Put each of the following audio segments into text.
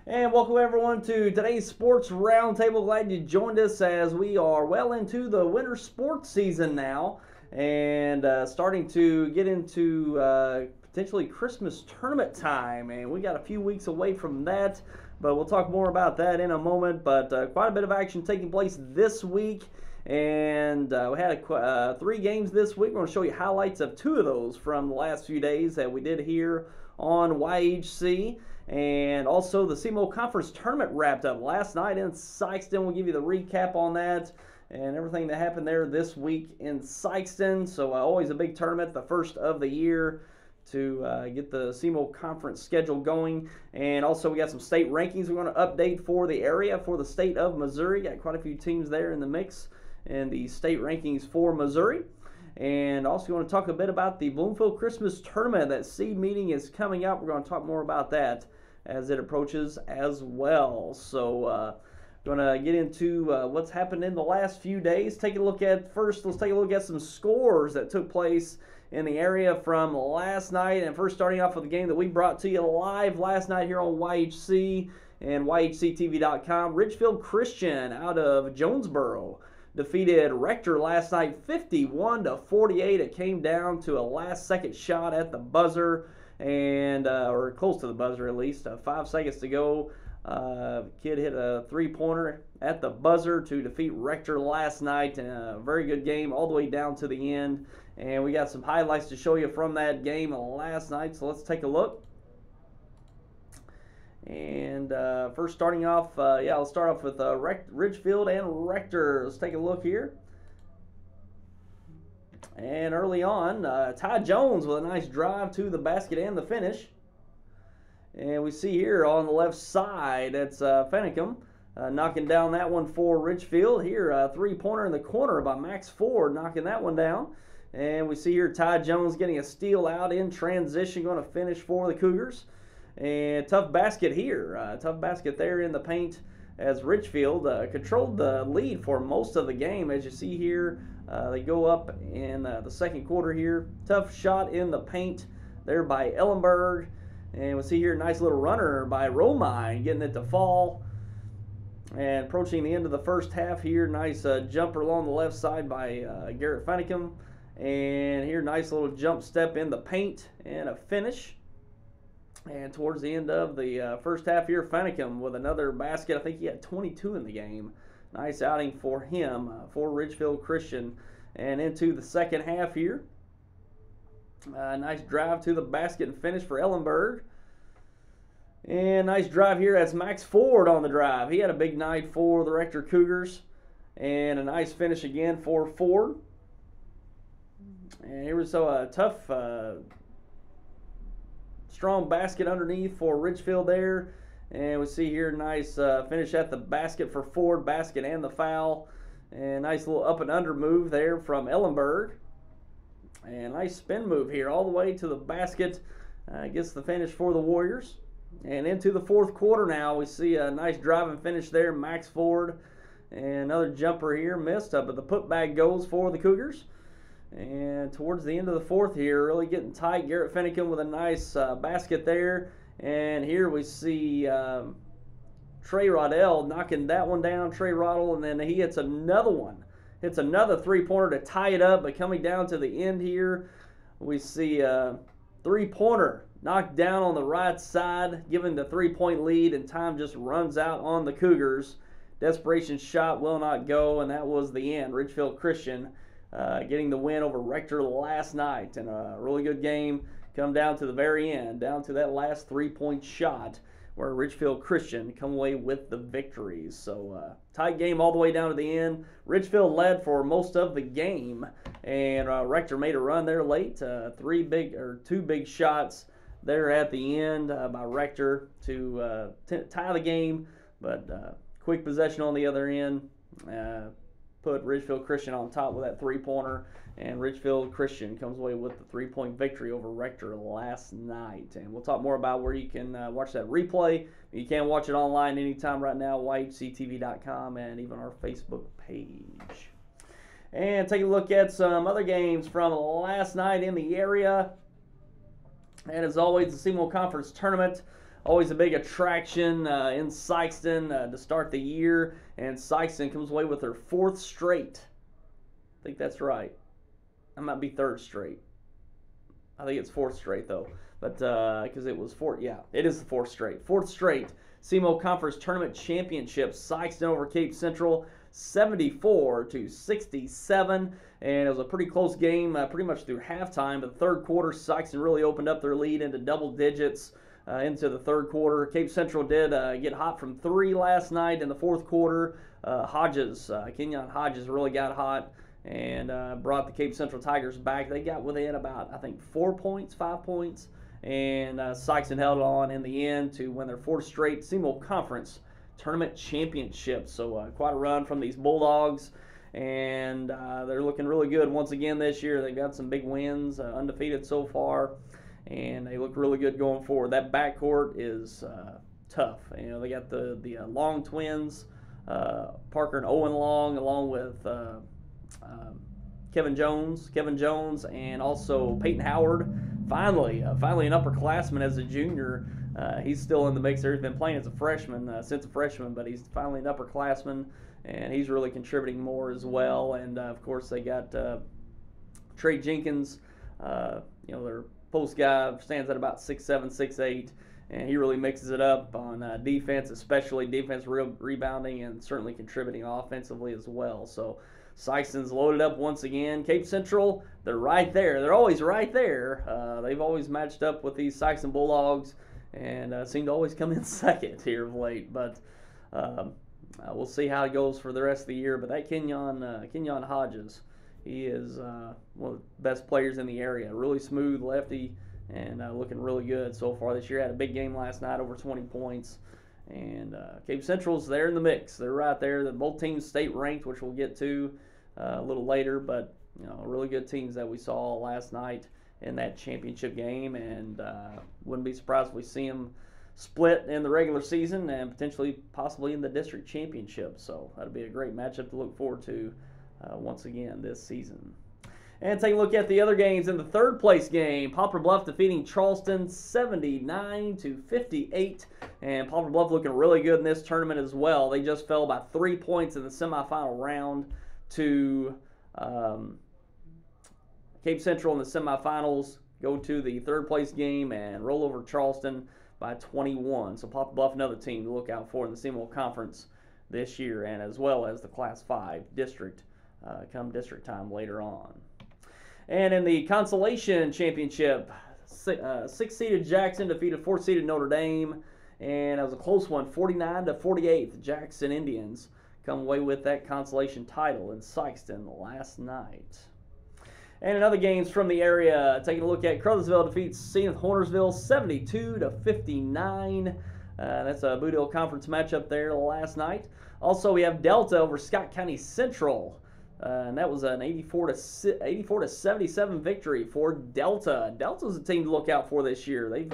And welcome everyone to today's Sports Roundtable. Glad you joined us as we are well into the winter sports season now and starting to get into potentially Christmas tournament time. And we got a few weeks away from that, but we'll talk more about that in a moment. But quite a bit of action taking place this week. And we had 3 games this week. We're going to show you highlights of 2 of those from the last few days that we did here on YHC. And also the SEMO Conference Tournament wrapped up last night in Sikeston. We'll give you the recap on that and everything that happened there this week in Sikeston. So always a big tournament, the first of the year to get the SEMO Conference schedule going. And also we got some state rankings we're going to update for the area for the state of Missouri. Got quite a few teams there in the mix in the state rankings for Missouri. And also we want to talk a bit about the Bloomfield Christmas Tournament. That seed meeting is coming up. We're going to talk more about that as it approaches as well. So going to get into what's happened in the last few days. Let's take a look at some scores that took place in the area from last night. And first starting off with the game that we brought to you live last night here on YHC and YHCTV.com. Ridgefield Christian out of Jonesboro defeated Rector last night 51-48. It came down to a last-second shot at the buzzer, and or close to the buzzer at least. 5 seconds to go. Kid hit a 3-pointer at the buzzer to defeat Rector last night. A very good game all the way down to the end. And we got some highlights to show you from that game last night, so let's take a look. And first starting off, let's start off with Ridgefield and Rector. Let's take a look here. And early on, Ty Jones with a nice drive to the basket and the finish. And we see here on the left side, that's Fennicum knocking down that one for Ridgefield. Here, a 3-pointer in the corner by Max Ford knocking that one down. And we see here Ty Jones getting a steal out in transition, going to finish for the Cougars. And tough basket here. Tough basket there in the paint as Ridgefield controlled the lead for most of the game. As you see here, they go up in the second quarter here. Tough shot in the paint there by Ellenberg. And we see here a nice little runner by Romine getting it to fall. And approaching the end of the first half here, nice jumper along the left side by Garrett Fennicum. And here, nice little jump step in the paint and a finish. And towards the end of the first half here, Fennicum with another basket. I think he had 22 in the game. Nice outing for him, for Ridgefield Christian. And into the second half here. Nice drive to the basket and finish for Ellenberg. And nice drive here. That's Max Ford on the drive. He had a big night for the Rector Cougars. And a nice finish again for Ford. And here was a tough strong basket underneath for Ridgefield there. And we see here nice finish at the basket for Ford, basket and the foul. And nice little up and under move there from Ellenberg. And nice spin move here all the way to the basket. Gets the finish for the Warriors. And into the fourth quarter now, we see a nice drive and finish there, Max Ford. And another jumper here, missed, but the putback goes for the Cougars. And towards the end of the fourth here, really getting tight. Garrett Fennicum with a nice basket there. And here we see Trey Roddell knocking that one down, Trey Roddell, and then he hits another one. Hits another 3-pointer to tie it up, but coming down to the end here, we see a 3-pointer knocked down on the right side, giving the 3-point lead, and time just runs out on the Cougars. Desperation shot will not go, and that was the end. Ridgefield Christian getting the win over Rector last night, and a really good game come down to the very end, down to that last 3-point shot where Ridgefield Christian come away with the victories. So tight game all the way down to the end. Ridgefield led for most of the game, and Rector made a run there late. 2 big shots there at the end by Rector to tie the game, but quick possession on the other end. Put Ridgefield Christian on top with that 3-pointer, and Ridgefield Christian comes away with the 3-point victory over Rector last night. And we'll talk more about where you can watch that replay. You can watch it online anytime right now, YHCTV.com, and even our Facebook page. And take a look at some other games from last night in the area. And as always, the SEMO Conference Tournament always a big attraction in Sikeston to start the year. And Sikeston comes away with their 4th straight. I think that's right. That might be 3rd straight. I think it's 4th straight though. But because it was 4th, yeah, it is the 4th straight. 4th straight SEMO Conference Tournament Championship. Sikeston over Cape Central, 74-67, and it was a pretty close game pretty much through halftime. But the 3rd quarter, Sikeston really opened up their lead into double digits into the 3rd quarter. Cape Central did get hot from 3 last night in the 4th quarter. Kenyon Hodges really got hot and brought the Cape Central Tigers back. They got within about, I think, 5 points, and Sikeston held on in the end to win their 4th straight SEMO Conference Tournament Championship. So quite a run from these Bulldogs, and they're looking really good once again this year. They've got some big wins, undefeated so far, and they look really good going forward. That backcourt is tough. You know, they got the Long twins, Parker and Owen Long, along with Kevin Jones, and also Peyton Howard. Finally an upperclassman as a junior. He's still in the mix there. He's been playing as a freshman since a freshman, but he's finally an upperclassman, and he's really contributing more as well. And of course, they got Trey Jenkins. Their post guy stands at about 6'7", 6'8", and he really mixes it up on defense, especially defense rebounding, and certainly contributing offensively as well. So Sikeston's loaded up once again. Cape Central, they're right there. They're always right there. They've always matched up with these Sikeston Bulldogs and seem to always come in second here of late. But we'll see how it goes for the rest of the year. But that Kenyon Hodges, he is one of the best players in the area. Really smooth lefty and looking really good so far this year. Had a big game last night, over 20 points. And Cape Central's there in the mix. They're right there. Both teams state ranked, which we'll get to a little later. But really good teams that we saw last night in that championship game, and wouldn't be surprised if we see them split in the regular season and possibly in the district championship. So that'll be a great matchup to look forward to once again this season. And take a look at the other games. In the 3rd place game, Poplar Bluff defeating Charleston 79-58. And Poplar Bluff looking really good in this tournament as well. They just fell by 3 points in the semifinal round to Cape Central in the semifinals. Go to the 3rd place game and roll over Charleston by 21. So Poplar Bluff, another team to look out for in the SEMO Conference this year, and as well as the Class 5 district come district time later on. And in the Consolation Championship, 6th-seeded Jackson defeated 4th-seeded Notre Dame, and it was a close one, 49-48. The Jackson Indians come away with that consolation title in Sikeston last night. And in other games from the area, taking a look at Crothersville defeats Zenith Hornersville 72-59. That's a Boot Hill Conference matchup there last night. Also, we have Delta over Scott County Central. And that was an 84-77 victory for Delta. Delta's a team to look out for this year. They've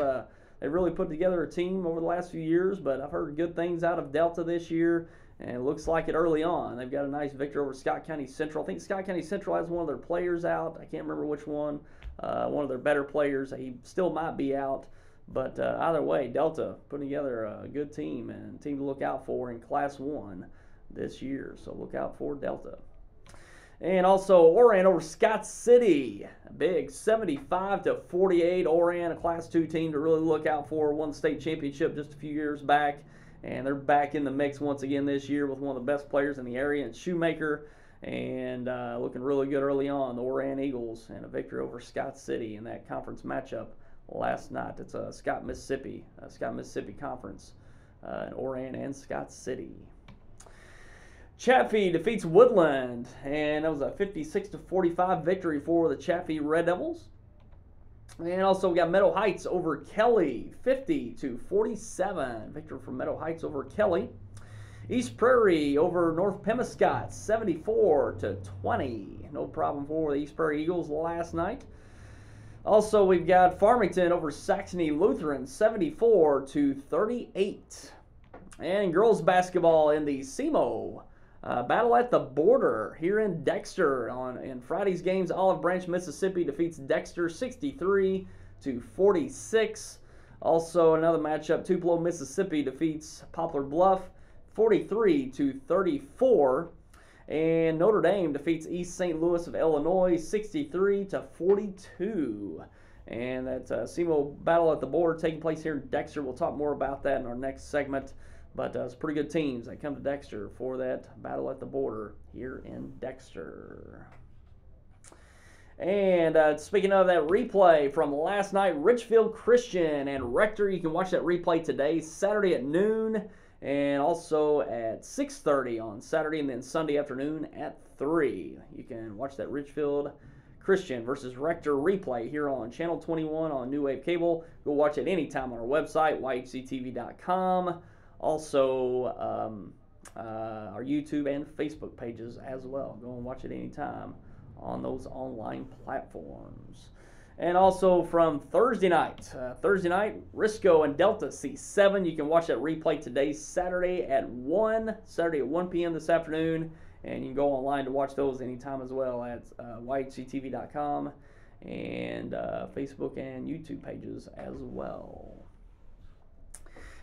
really put together a team over the last few years, but I've heard good things out of Delta this year, and it looks like it early on. They've got a nice victory over Scott County Central. I think Scott County Central has one of their players out. I can't remember which one. One of their better players. He still might be out, but either way, Delta putting together a good team and a team to look out for in Class 1 this year. So look out for Delta. And also Oran over Scott City, a big 75-48. Oran, a Class 2 team to really look out for. Won the state championship just a few years back, and they're back in the mix once again this year with one of the best players in the area, and Shoemaker, and looking really good early on. The Oran Eagles, and a victory over Scott City in that conference matchup last night. It's a Scott, Mississippi Conference, in Oran and Scott City. Chaffee defeats Woodland, and that was a 56-45 victory for the Chaffee Red Devils. And also we got Meadow Heights over Kelly, 50-47 victory for Meadow Heights over Kelly. East Prairie over North Pemiscot, 74-20. No problem for the East Prairie Eagles last night. Also, we've got Farmington over Saxony Lutheran, 74-38. And girls basketball in the SEMO battle at the border here in Dexter. In Friday's games, Olive Branch, Mississippi defeats Dexter 63-46. Also, another matchup, Tupelo, Mississippi defeats Poplar Bluff 43-34. And Notre Dame defeats East St. Louis of Illinois 63-42. And that's a SEMO battle at the border taking place here in Dexter. We'll talk more about that in our next segment. But it's pretty good teams that come to Dexter for that battle at the border here in Dexter. And speaking of that replay from last night, Ridgefield Christian-Rector, you can watch that replay today, Saturday at noon, and also at 6:30 on Saturday, and then Sunday afternoon at 3. You can watch that Ridgefield Christian versus Rector replay here on Channel 21 on New Wave Cable. Go watch it anytime on our website, yhctv.com. Also, our YouTube and Facebook pages as well. Go and watch it anytime on those online platforms. And also from Thursday night, Risco and Delta C7. You can watch that replay today, Saturday at 1 p.m. this afternoon. And you can go online to watch those anytime as well at yhctv.com and Facebook and YouTube pages as well.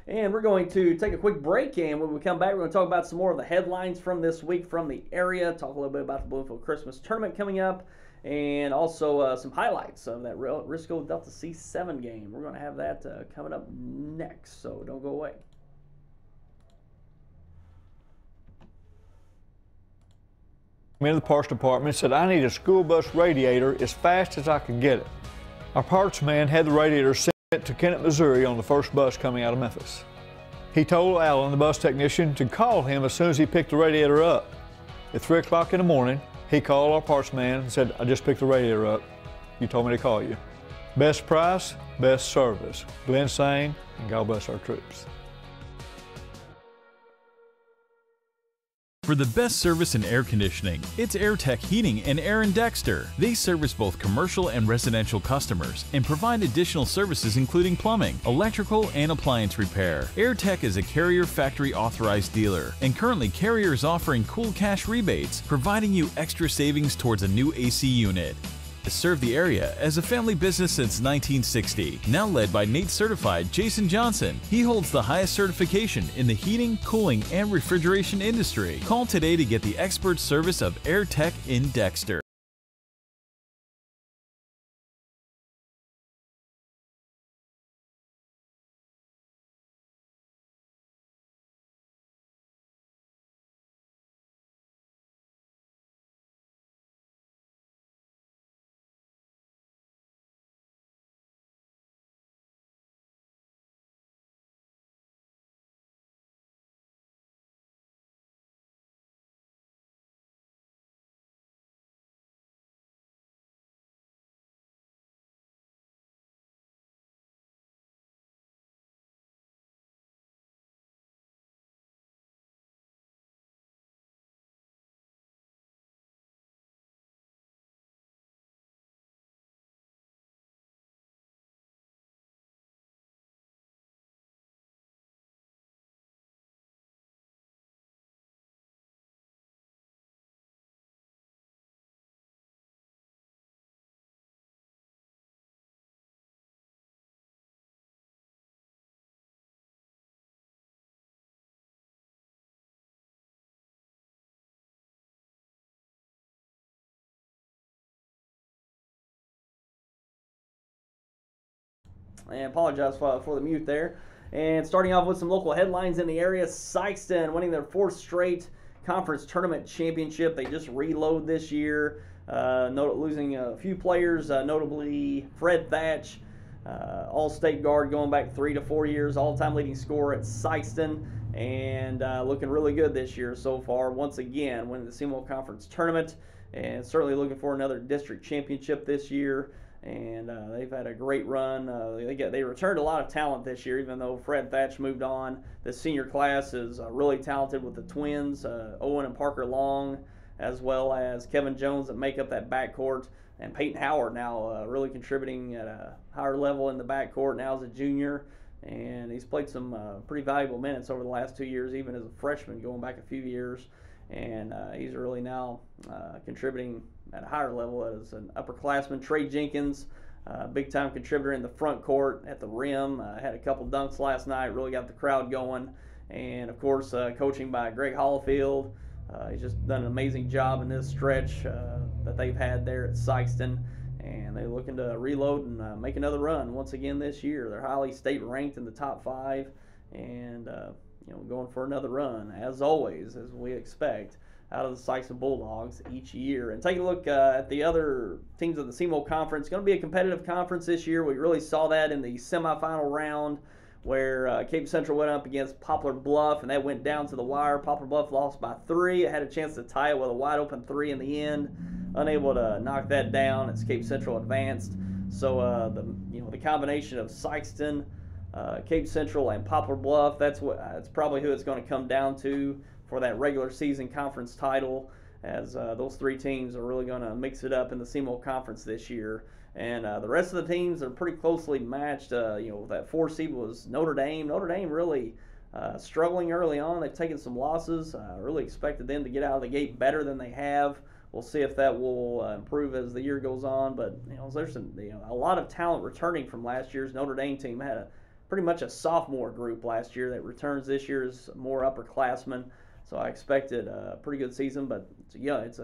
And we're going to take a quick break, and when we come back, we're going to talk about some more of the headlines from this week from the area, talk a little bit about the Bloomfield Christmas Tournament coming up, and also some highlights of that Risco-Delta C7 game. We're going to have that coming up next, so don't go away. I'm in the parts department and said, I need a school bus radiator as fast as I could get it. Our parts man had the radiator sent to Kennett, Missouri on the first bus coming out of Memphis. He told Alan, the bus technician, to call him as soon as he picked the radiator up. At 3 o'clock in the morning, he called our parts man and said, I just picked the radiator up. You told me to call you. Best price, best service. Glenn Sane, and God bless our troops. For the best service in air conditioning, it's AirTech Heating and Air in Dexter. They service both commercial and residential customers and provide additional services including plumbing, electrical, and appliance repair. AirTech is a Carrier factory authorized dealer, and currently Carrier is offering cool cash rebates, providing you extra savings towards a new AC unit. Served the area as a family business since 1960, now led by NATE certified Jason Johnson. He holds the highest certification in the heating, cooling, and refrigeration industry. Call today to get the expert service of AirTech in Dexter. I apologize for the mute there. And starting off with some local headlines in the area, Sykeston winning their 4th straight conference tournament championship. They just reload this year, losing a few players, notably Fred Thatch, all-state guard going back 3 to 4 years, all-time leading scorer at Sykeston, and looking really good this year so far. Once again, winning the SEMO Conference Tournament, and certainly looking for another district championship this year. And they've had a great run. They returned a lot of talent this year, even though Fred Thatch moved on. The senior class is really talented with the twins, Owen and Parker Long, as well as Kevin Jones that make up that backcourt. And Peyton Howard now really contributing at a higher level in the backcourt now as a junior. And he's played some pretty valuable minutes over the last 2 years, even as a freshman going back a few years. And he's really now contributing at a higher level as an upperclassman. Trey Jenkins Big time contributor in the front court at the rim. Had a couple dunks last night, really got the crowd going. And of course, coaching by Greg Hollifield. He's just done an amazing job in this stretch that they've had there at Sykeston. And they're looking to reload and make another run once again this year. They're highly state ranked in the top 5, and going for another run as always, as we expect out of the Sykeston Bulldogs each year. And take a look at the other teams of the SEMO Conference. It's going to be a competitive conference this year. We really saw that in the semifinal round where Cape Central went up against Poplar Bluff, and that went down to the wire. Poplar Bluff lost by 3. It had a chance to tie it with a wide open 3 in the end. Unable to knock that down as Cape Central advanced. So the combination of Sykeston, Cape Central, and Poplar Bluff, that's probably who it's going to come down to for that regular season conference title, as those 3 teams are really going to mix it up in the SEMO Conference this year. And the rest of the teams are pretty closely matched. That 4 seed was Notre Dame. Notre Dame really struggling early on. They've taken some losses. Really expected them to get out of the gate better than they have. We'll see if that will improve as the year goes on. But there's a lot of talent returning from last year's Notre Dame team. Had pretty much a sophomore group last year that returns this year as more upperclassmen. So I expected a pretty good season, but it's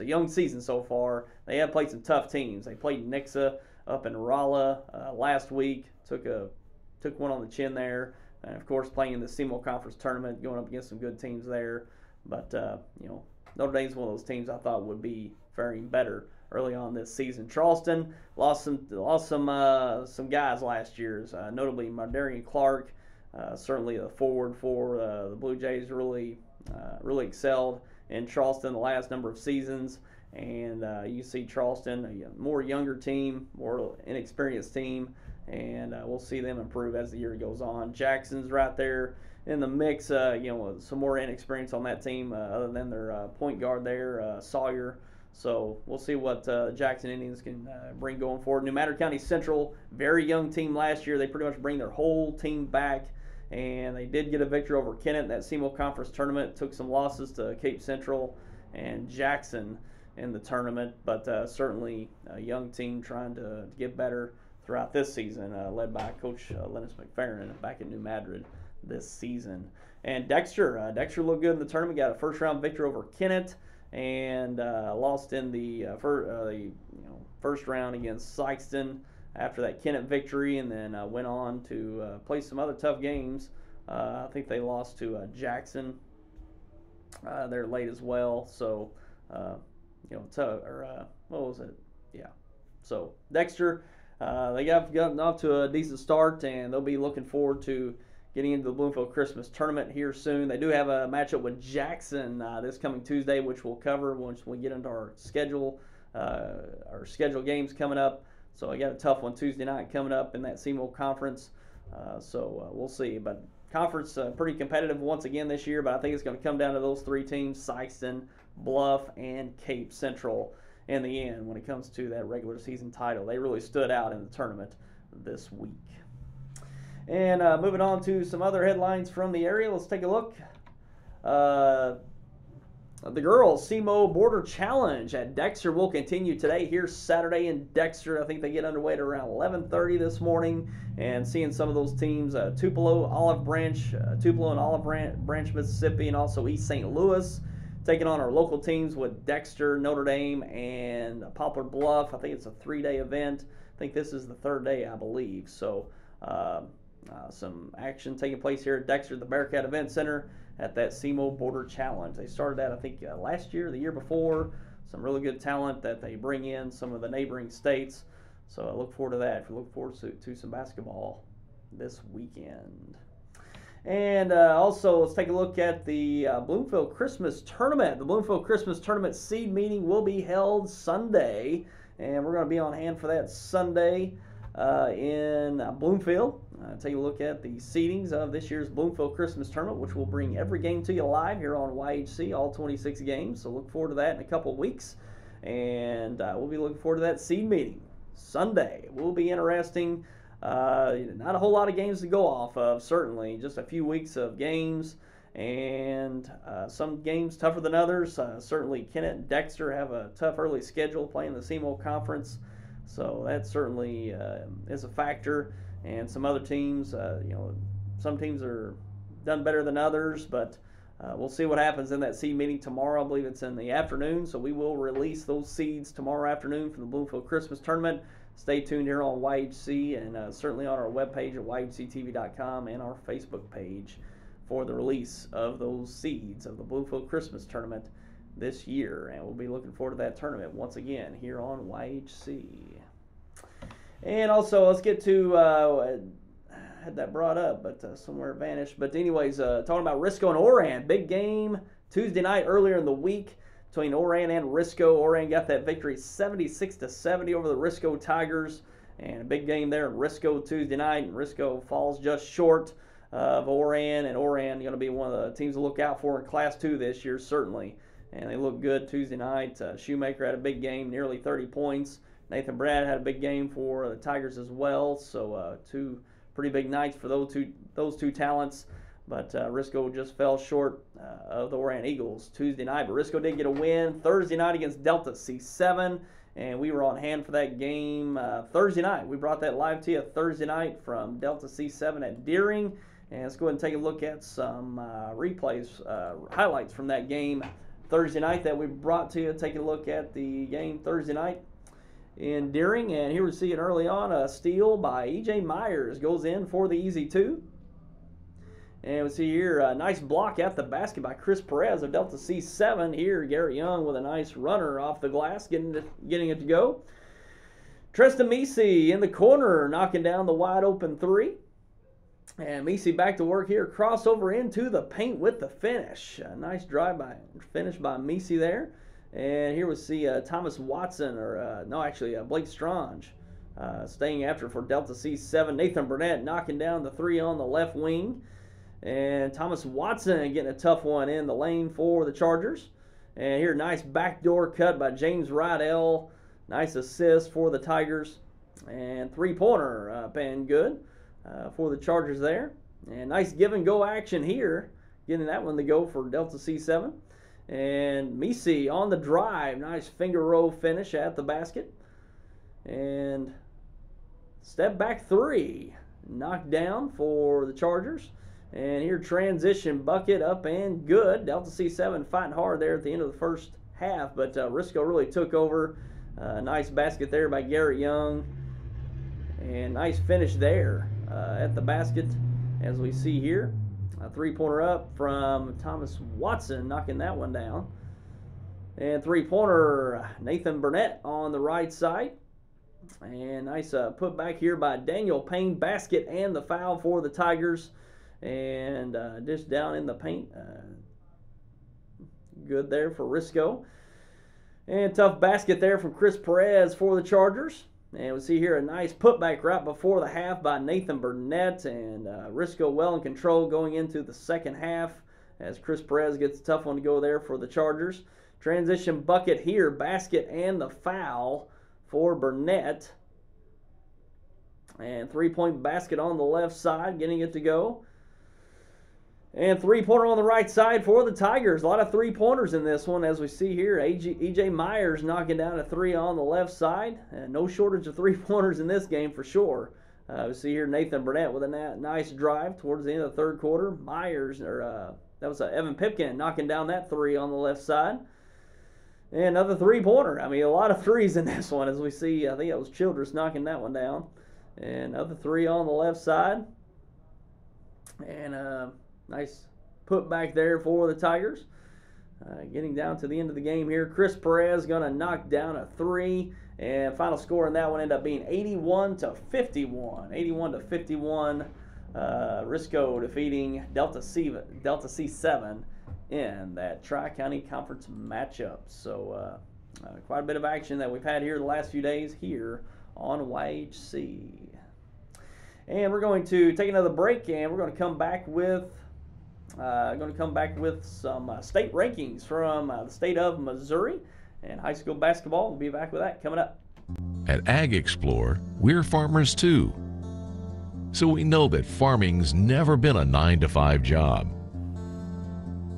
a young season so far. They have played some tough teams. They played Nixa up in Rolla last week. Took one on the chin there, and of course playing in the SEMO Conference tournament, going up against some good teams there. But Notre Dame's one of those teams I thought would be faring better early on this season. Charleston lost some guys last year, notably Mardarian Clark. Certainly the forward for the Blue Jays really excelled in Charleston the last number of seasons. And you see Charleston, a more younger team, more inexperienced team, and we'll see them improve as the year goes on. Jackson's right there in the mix, some more inexperience on that team other than their point guard there, Sawyer. So we'll see what Jackson Indians can bring going forward. New Madrid County Central, very young team last year. They pretty much bring their whole team back, and they did get a victory over Kennett in that SEMO Conference tournament. Took some losses to Cape Central and Jackson in the tournament, but certainly a young team trying to get better throughout this season, led by Coach Lennox McFerrin back in New Madrid this season. And Dexter looked good in the tournament, got a first-round victory over Kennett, and lost in the first round against Sykeston after that Kennett victory, and then went on to play some other tough games. I think they lost to Jackson there late as well. So, what was it? Yeah. So Dexter, they gotten off to a decent start, and they'll be looking forward to getting into the Bloomfield Christmas Tournament here soon. They do have a matchup with Jackson this coming Tuesday, which we'll cover once we get into our schedule games coming up. So I got a tough one Tuesday night coming up in that SEMO Conference. So we'll see. But conference pretty competitive once again this year, but I think it's going to come down to those 3 teams, Sykeston, Bluff, and Cape Central in the end when it comes to that regular season title. They really stood out in the tournament this week. And moving on to some other headlines from the area, let's take a look. The girls' SEMO Border Challenge at Dexter will continue today. Here's Saturday in Dexter. I think they get underway at around 11:30 this morning. And seeing some of those teams, Tupelo, Olive Branch, Tupelo and Olive Branch, Mississippi, and also East St. Louis, taking on our local teams with Dexter, Notre Dame, and Poplar Bluff. I think it's a 3-day event. I think this is the 3rd day, I believe. So some action taking place here at Dexter, the Bearcat Event Center, at that SEMO Border Challenge. They started that, I think, last year, the year before. Some really good talent that they bring in, some of the neighboring states. So I look forward to that. If you look forward to some basketball this weekend. And also, let's take a look at the Bloomfield Christmas Tournament. The Bloomfield Christmas Tournament seed meeting will be held Sunday, and we're going to be on hand for that Sunday in Bloomfield. Take a look at the seedings of this year's Bloomfield Christmas Tournament, which will bring every game to you live here on YHC, all 26 games. So look forward to that in a couple of weeks. And we'll be looking forward to that seed meeting Sunday. It will be interesting. Not a whole lot of games to go off of, certainly. Just a few weeks of games, and some games tougher than others. Certainly Kennett and Dexter have a tough early schedule playing the SEMO Conference. So that certainly is a factor. And some other teams, some teams are done better than others, but we'll see what happens in that seed meeting tomorrow. I believe it's in the afternoon, so we will release those seeds tomorrow afternoon for the Bloomfield Christmas Tournament. Stay tuned here on YHC and certainly on our webpage at yhctv.com and our Facebook page for the release of those seeds of the Bloomfield Christmas Tournament this year. And we'll be looking forward to that tournament once again here on YHC. And also, let's get to had that brought up, but somewhere it vanished. But anyways, talking about Risco and Oran, big game Tuesday night earlier in the week between Oran and Risco. Oran got that victory 76-70 over the Risco Tigers, and a big game there in Risco Tuesday night. And Risco falls just short of Oran, and Oran going to be one of the teams to look out for in Class 2 this year, certainly. And they look good Tuesday night. Shoemaker had a big game, nearly 30 points. Nathan Brad had a big game for the Tigers as well. So two pretty big nights for those two talents, but Risco just fell short of the Oran Eagles Tuesday night. But Risco did get a win Thursday night against Delta C7, and we were on hand for that game Thursday night. We brought that live to you Thursday night from Delta C7 at Deering, and let's go ahead and take a look at some replays, highlights from that game Thursday night that we brought to you. Take a look at the game Thursday night in Deering, and here we see it early on, a steal by E.J. Myers goes in for the easy 2. And we see here a nice block at the basket by Chris Perez of Delta C7. Here, Garrett Young with a nice runner off the glass, getting it to go. Tristan Misi in the corner, knocking down the wide open 3. And Misi back to work here, crossover into the paint with the finish. A nice finish by Misi there. And here we see Thomas Watson, Blake Strange staying after for Delta C7. Nathan Burnett knocking down the 3 on the left wing. And Thomas Watson getting a tough one in the lane for the Chargers. And here, nice backdoor cut by James Rydell. Nice assist for the Tigers. And three-pointer paying good for the Chargers there. And nice give-and-go action here, getting that one to go for Delta C7. And Misi on the drive, nice finger roll finish at the basket. And step back 3, knocked down for the Chargers. And here, transition bucket up and good. Delta C7 fighting hard there at the end of the first half, but Risco really took over. Nice basket there by Garrett Young. And nice finish there at the basket, as we see here. A three-pointer up from Thomas Watson, knocking that one down. And three-pointer, Nathan Burnett on the right side. And nice put back here by Daniel Payne, basket and the foul for the Tigers. And just down in the paint. Good there for Risco. And tough basket there from Chris Perez for the Chargers. And we see here a nice putback right before the half by Nathan Burnett, and Risco well in control going into the second half as Chris Perez gets a tough one to go there for the Chargers. Transition bucket here, basket and the foul for Burnett. And three-point basket on the left side, getting it to go. And three-pointer on the right side for the Tigers. A lot of three-pointers in this one, as we see here. E.J. Myers knocking down a 3 on the left side. And no shortage of three-pointers in this game for sure. We see here Nathan Burnett with a nice drive towards the end of the third quarter. That was Evan Pipkin knocking down that 3 on the left side. And another three-pointer. I mean, a lot of threes in this one, as we see. I think that was Childress knocking that one down. And another 3 on the left side. And nice put back there for the Tigers. Getting down to the end of the game here. Chris Perez going to knock down a 3. And final score in that one ended up being 81-51. 81-51. Risco defeating Delta C7 in that Tri-County Conference matchup. So quite a bit of action that we've had here the last few days here on YHC. And we're going to take another break, and we're going to come back with some state rankings from the state of Missouri and high school basketball. We'll be back with that coming up. At Ag Explore, we're farmers too. So we know that farming's never been a 9-to-5 job.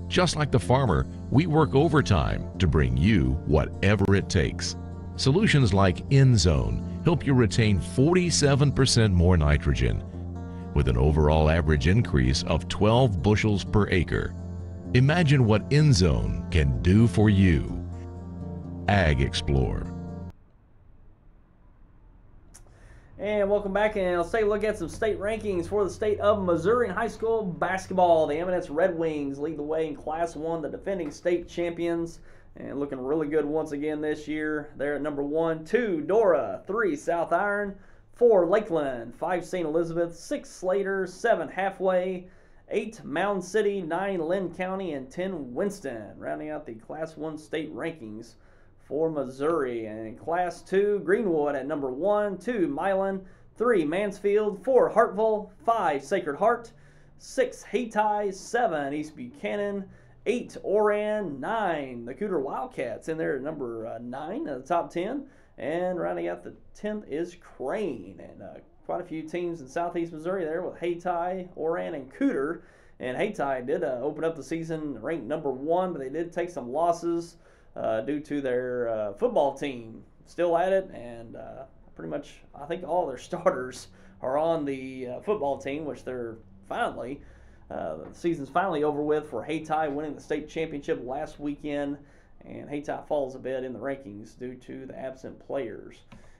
Just like the farmer, we work overtime to bring you whatever it takes. Solutions like InZone help you retain 47% more nitrogen, with an overall average increase of 12 bushels per acre. Imagine what InZone can do for you. Ag Explorer. And welcome back, and let's take a look at some state rankings for the state of Missouri in high school basketball. The M&S Red Wings lead the way in Class 1, the defending state champions, and looking really good once again this year. They're at number 1, 2, Dora, 3, South Iron, 4, Lakeland, 5, St. Elizabeth, 6, Slater, 7, Halfway, 8, Mound City, 9, Lynn County, and 10, Winston, rounding out the Class 1 state rankings for Missouri. And in Class 2, Greenwood at number 1, 2, Milan, 3, Mansfield, 4, Hartville, 5, Sacred Heart, 6, Hayti, 7, East Buchanan, 8, Oran, 9, the Cooter Wildcats in there at number 9 of the top 10. And rounding out the 10th is Crane. And quite a few teams in southeast Missouri there with Hayti, Oran, and Cooter. And Hayti did open up the season ranked number 1, but they did take some losses due to their football team still at it, and pretty much I think all their starters are on the football team, which they're finally, the season's finally over with for Hayti, winning the state championship last weekend, and Hayti falls a bit in the rankings due to the absent players.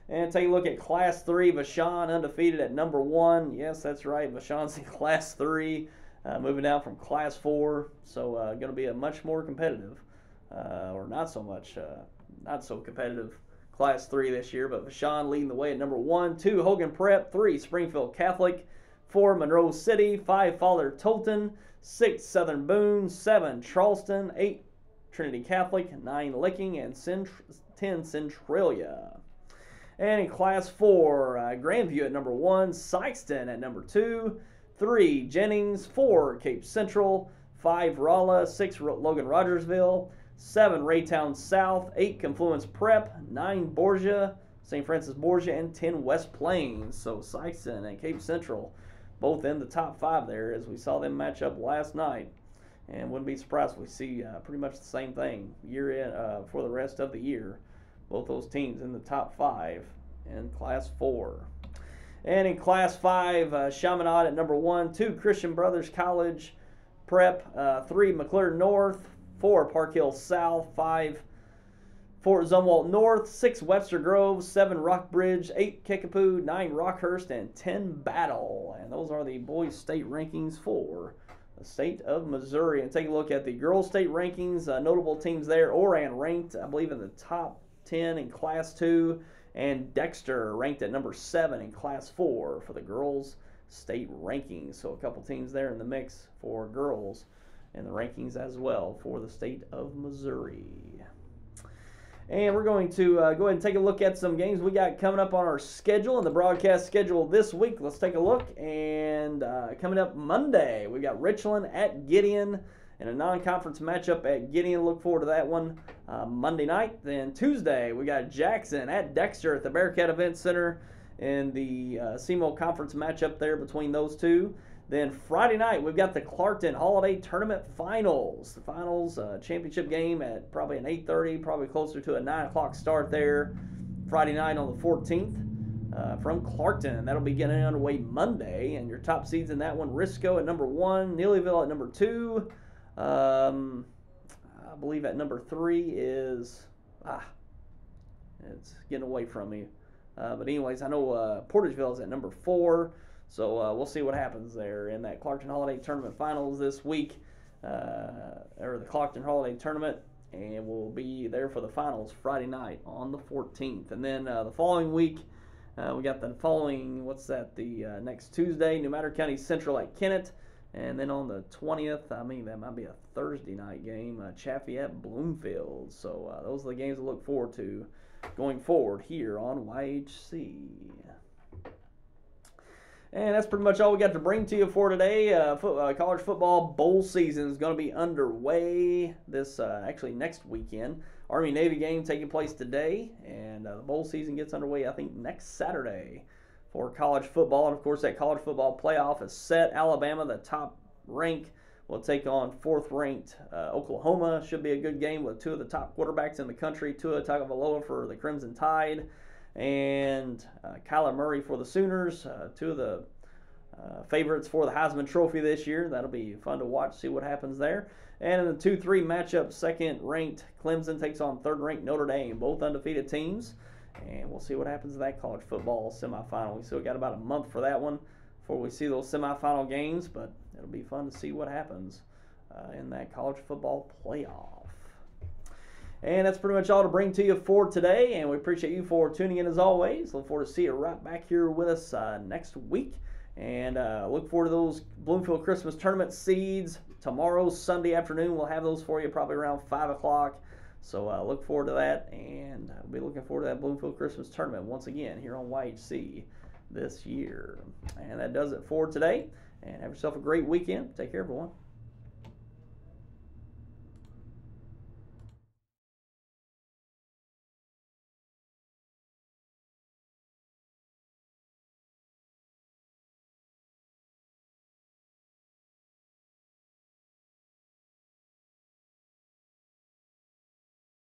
And take a look at Class 3, Vashon undefeated at number 1. Yes, that's right, Vashon's in Class 3, moving down from Class 4, so going to be a much more competitive or not so much, not so competitive Class 3 this year, but Vashon leading the way at number 1, 2, Hogan Prep, 3, Springfield Catholic, 4, Monroe City, 5, Father Tolton, 6, Southern Boone, 7, Charleston, 8, Trinity Catholic, 9, Licking, and 10, Centralia. And in Class 4, Grandview at number 1, Sykeston at number 2, 3, Jennings, 4, Cape Central, 5, Rolla, 6, Logan Rogersville, 7, Raytown South, 8, Confluence Prep, 9, Borgia, St. Francis Borgia, and 10, West Plains. So Sykeston and Cape Central both in the top 5 there, as we saw them match up last night. And wouldn't be surprised if we see pretty much the same thing year in for the rest of the year. Both those teams in the top 5 in Class 4. And in Class 5, Chaminade at number 1, 2, Christian Brothers College Prep, 3, McClure North, 4, Park Hill South, 5, Fort Zumwalt North, 6, Webster Grove, 7, Rockbridge, 8, Kickapoo, 9, Rockhurst, and 10, Battle. And those are the boys' state rankings for the state of Missouri. And take a look at the girls' state rankings. Notable teams there. Oran ranked, I believe, in the top 10 in Class 2. And Dexter ranked at number 7 in Class 4 for the girls' state rankings. So a couple teams there in the mix for girls in the rankings as well for the state of Missouri. And we're going to go ahead and take a look at some games we got coming up on our schedule and the broadcast schedule this week. Let's take a look. And coming up Monday, we got Richland at Gideon in a non-conference matchup at Gideon. Look forward to that one Monday night. Then Tuesday, we got Jackson at Dexter at the Bearcat Event Center in the SEMO Conference matchup there between those two. Then Friday night, we've got the Clarkton Holiday Tournament Finals. The finals championship game at probably an 8:30, probably closer to a 9 o'clock start there. Friday night on the 14th from Clarkton. That'll be getting underway Monday. And your top seeds in that one, Risco at number 1, Neelyville at number 2. I believe at number 3 is, it's getting away from me. But anyways, I know Portageville is at number 4. So we'll see what happens there in that Clarkton Holiday Tournament Finals this week, or the Clarkton Holiday Tournament, and we'll be there for the finals Friday night on the 14th. And then the following week, we got the following, the next Tuesday, New Matter County Central at Kennett, and then on the 20th, that might be a Thursday night game, Chaffee at Bloomfield. So those are the games to look forward to going forward here on YHC. And that's pretty much all we got to bring to you for today. College football bowl season is going to be underway this actually next weekend. Army-Navy game taking place today, and the bowl season gets underway, I think, next Saturday for college football. And, of course, that college football playoff is set. Alabama, the top rank, will take on 4th-ranked Oklahoma. Should be a good game with 2 of the top quarterbacks in the country, Tua Tagovailoa for the Crimson Tide, and Kyler Murray for the Sooners, two of the favorites for the Heisman Trophy this year. That'll be fun to watch, see what happens there. And in the 2-3 matchup, second-ranked Clemson takes on third-ranked Notre Dame, both undefeated teams. And we'll see what happens in that college football semifinal. We still got about a month for that one before we see those semifinal games, but it'll be fun to see what happens in that college football playoff. And that's pretty much all to bring to you for today, and we appreciate you for tuning in as always. Look forward to see you right back here with us next week. And look forward to those Bloomfield Christmas Tournament seeds. Tomorrow, Sunday afternoon, we'll have those for you probably around 5 o'clock. So look forward to that, and we'll be looking forward to that Bloomfield Christmas Tournament once again here on YHC this year. And that does it for today. And have yourself a great weekend. Take care, everyone.